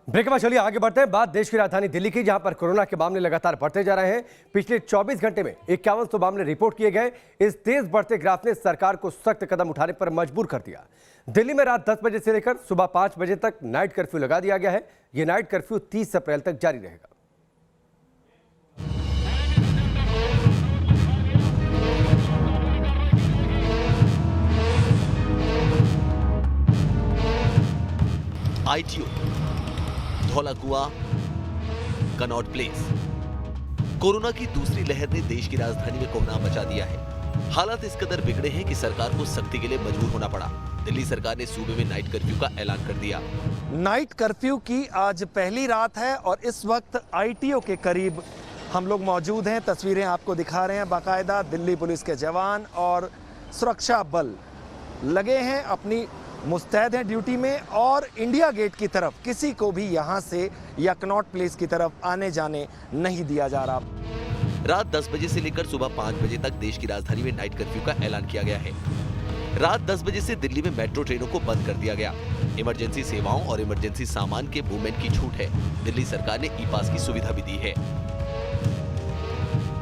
Break के बाद चलिए आगे बढ़ते हैं। बात देश की राजधानी दिल्ली की, जहां पर कोरोना के मामले लगातार बढ़ते जा रहे हैं। पिछले 24 घंटे में 5100 मामले रिपोर्ट किए गए। इस तेज बढ़ते ग्राफ ने सरकार को सख्त कदम उठाने पर मजबूर कर दिया। दिल्ली में रात 10 बजे से लेकर सुबह 5 बजे तक नाइट कर्फ्यू लगा दिया गया है। यह नाइट कर्फ्यू 30 अप्रैल तक जारी रहेगा। आईटीओ, धौला कुआं, कनॉट प्लेस। कोरोना की दूसरी लहर ने देश की राजधानी में कोहराम मचा दिया है। हालात इस कदर बिगड़े हैं कि सरकार को सख्ती के लिए मजबूर होना पड़ा। दिल्ली सरकार ने सूबे में नाइट कर्फ्यू का ऐलान कर दिया। नाइट कर्फ्यू की आज पहली रात है और इस वक्त आईटीओ के करीब हम लोग मौजूद हैं। तस्वीरें आपको दिखा रहे हैं। बाकायदा दिल्ली पुलिस के जवान और सुरक्षा बल लगे हैं, अपनी मुस्तैद हैं ड्यूटी में, और इंडिया गेट की तरफ किसी को भी यहां से या कनॉट प्लेस की तरफ आने जाने नहीं दिया जा रहा। रात 10 बजे से लेकर सुबह 5 बजे तक देश की राजधानी में नाइट कर्फ्यू का ऐलान किया गया है। रात 10 बजे से दिल्ली में मेट्रो ट्रेनों को बंद कर दिया गया। इमरजेंसी सेवाओं और इमरजेंसी सामान के मूवमेंट की छूट है। दिल्ली सरकार ने ई पास की सुविधा भी दी है।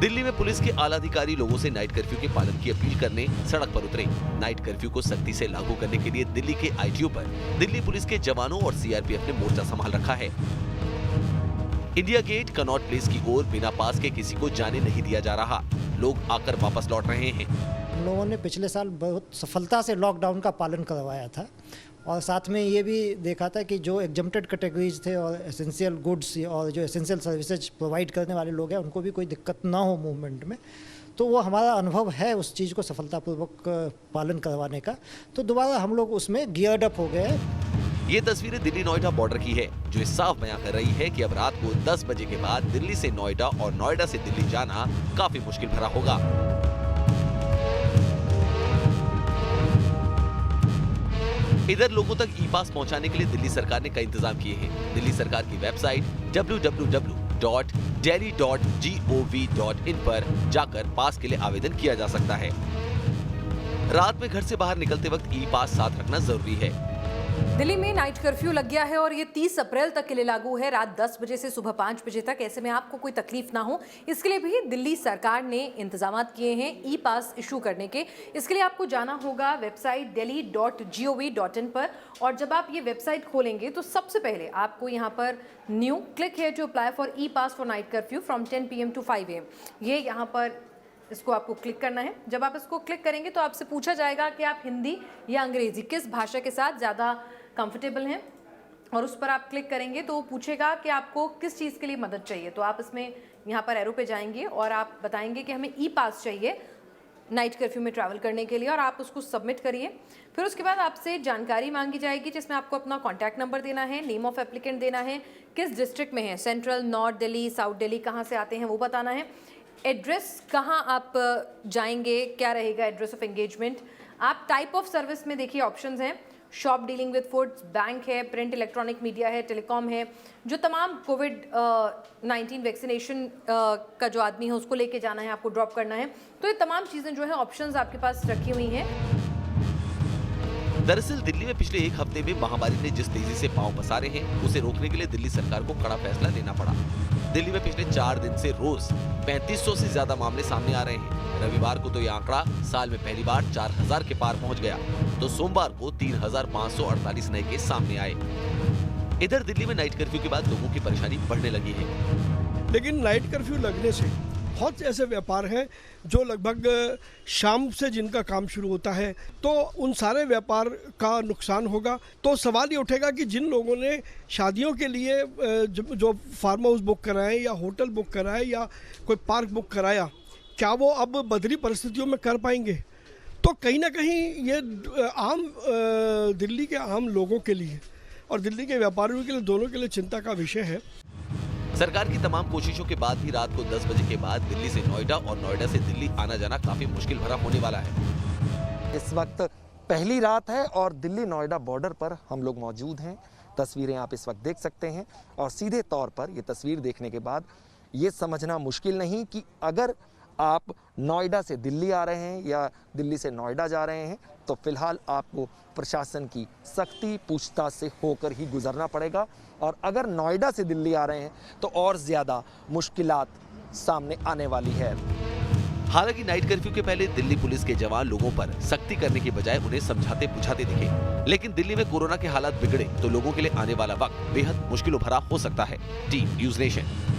दिल्ली में पुलिस के आला अधिकारी लोगों से नाइट कर्फ्यू के पालन की अपील करने सड़क पर उतरे। नाइट कर्फ्यू को सख्ती से लागू करने के लिए दिल्ली के आईटीओ पर दिल्ली पुलिस के जवानों और सीआरपीएफ ने मोर्चा संभाल रखा है। इंडिया गेट, कनॉट प्लेस की ओर बिना पास के किसी को जाने नहीं दिया जा रहा। लोग आकर वापस लौट रहे हैं। हम लोगों ने पिछले साल बहुत सफलता से लॉकडाउन का पालन करवाया था और साथ में ये भी देखा था कि जो एग्जम्प्टेड कैटेगरीज थे और एसेंशियल गुड्स और जो एसेंशियल सर्विसेज प्रोवाइड करने वाले लोग हैं उनको भी कोई दिक्कत ना हो मूवमेंट में। तो वो हमारा अनुभव है उस चीज़ को सफलतापूर्वक पालन करवाने का। तो दोबारा हम लोग उसमें गियर्ड अप हो गए हैं। ये तस्वीरें दिल्ली नोएडा बॉर्डर की है, जो इस साफ बयां कर रही है कि अब रात को 10 बजे के बाद दिल्ली से नोएडा और नोएडा से दिल्ली जाना काफी मुश्किल भरा होगा। इधर लोगों तक ई पास पहुंचाने के लिए दिल्ली सरकार ने कई इंतजाम किए हैं। दिल्ली सरकार की वेबसाइट www.delhi.gov.in पर जाकर पास के लिए आवेदन किया जा सकता है। रात में घर से बाहर निकलते वक्त ई पास साथ रखना जरूरी है। दिल्ली में नाइट कर्फ्यू लग गया है और ये 30 अप्रैल तक के लिए लागू है, रात 10 बजे से सुबह 5 बजे तक। ऐसे में आपको कोई तकलीफ ना हो, इसके लिए भी दिल्ली सरकार ने इंतजाम किए हैं ई पास इशू करने के। इसके लिए आपको जाना होगा वेबसाइट delhi.gov.in पर, और जब आप ये वेबसाइट खोलेंगे तो सबसे पहले आपको यहाँ पर न्यू क्लिक है to apply for e pass for night curfew from 10 PM to 5 AM। ये यहाँ पर इसको आपको क्लिक करना है। जब आप इसको क्लिक करेंगे तो आपसे पूछा जाएगा कि आप हिंदी या अंग्रेजी किस भाषा के साथ ज़्यादा कंफर्टेबल हैं, और उस पर आप क्लिक करेंगे तो वो पूछेगा कि आपको किस चीज़ के लिए मदद चाहिए। तो आप इसमें यहाँ पर एरो पे जाएंगे और आप बताएंगे कि हमें ई पास चाहिए नाइट कर्फ्यू में ट्रैवल करने के लिए, और आप उसको सबमिट करिए। फिर उसके बाद आपसे जानकारी मांगी जाएगी जिसमें आपको अपना कॉन्टैक्ट नंबर देना है, नेम ऑफ एप्लीकेंट देना है, किस डिस्ट्रिक्ट में है, central, north Delhi, south Delhi, कहाँ से आते हैं वो बताना है, एड्रेस कहाँ आप जाएंगे, क्या रहेगा एड्रेस ऑफ एंगेजमेंट। आप टाइप ऑफ सर्विस में देखिए ऑप्शंस हैं, shop dealing with foods, bank है, प्रिंट इलेक्ट्रॉनिक मीडिया है, टेलीकॉम है। जो तमाम कोविड-19 वैक्सीनेशन का जो आदमी है उसको लेके जाना है, आपको ड्रॉप करना है। तो ये तमाम चीज़ें जो है ऑप्शंस आपके पास रखी हुई हैं। दरअसल दिल्ली में पिछले एक हफ्ते में महामारी ने जिस तेजी से पांव पसारे हैं, उसे रोकने के लिए दिल्ली सरकार को कड़ा फैसला लेना पड़ा। दिल्ली में पिछले 4 दिन से रोज 3500 से ज्यादा मामले सामने आ रहे हैं। रविवार को तो यह आंकड़ा साल में पहली बार 4000 के पार पहुंच गया, तो सोमवार को 3548 नए केस सामने आए। इधर दिल्ली में नाइट कर्फ्यू के बाद लोगों की परेशानी बढ़ने लगी है। लेकिन नाइट कर्फ्यू लगने से बहुत से ऐसे व्यापार हैं जो लगभग शाम से जिनका काम शुरू होता है, तो उन सारे व्यापार का नुकसान होगा। तो सवाल ये उठेगा कि जिन लोगों ने शादियों के लिए जो फार्म हाउस बुक कराए या होटल बुक कराए या कोई पार्क बुक कराया, क्या वो अब बदली परिस्थितियों में कर पाएंगे? तो कहीं ना कहीं ये आम दिल्ली के आम लोगों के लिए और दिल्ली के व्यापारियों के लिए, दोनों के लिए चिंता का विषय है। सरकार की तमाम कोशिशों के बाद भी रात को 10 बजे के बाद दिल्ली से नोएडा और नोएडा से दिल्ली आना जाना काफी मुश्किल भरा होने वाला है। इस वक्त पहली रात है और दिल्ली नोएडा बॉर्डर पर हम लोग मौजूद हैं। तस्वीरें आप इस वक्त देख सकते हैं और सीधे तौर पर ये तस्वीर देखने के बाद ये समझना मुश्किल नहीं कि अगर आप नोएडा से दिल्ली आ रहे हैं या दिल्ली से नोएडा जा रहे हैं तो फिलहाल आपको प्रशासन की सख्ती पूछताछ से होकर ही गुजरना पड़ेगा। और अगर नोएडा से दिल्ली आ रहे हैं तो और ज़्यादा मुश्किलात सामने आने वाली है। हालांकि नाइट कर्फ्यू के पहले दिल्ली पुलिस के जवान लोगों पर सख्ती करने की बजाय उन्हें समझाते बुझाते दिखे, लेकिन दिल्ली में कोरोना के हालात बिगड़े तो लोगों के लिए आने वाला वक्त बेहद मुश्किल भरा हो सकता है। Team news nation.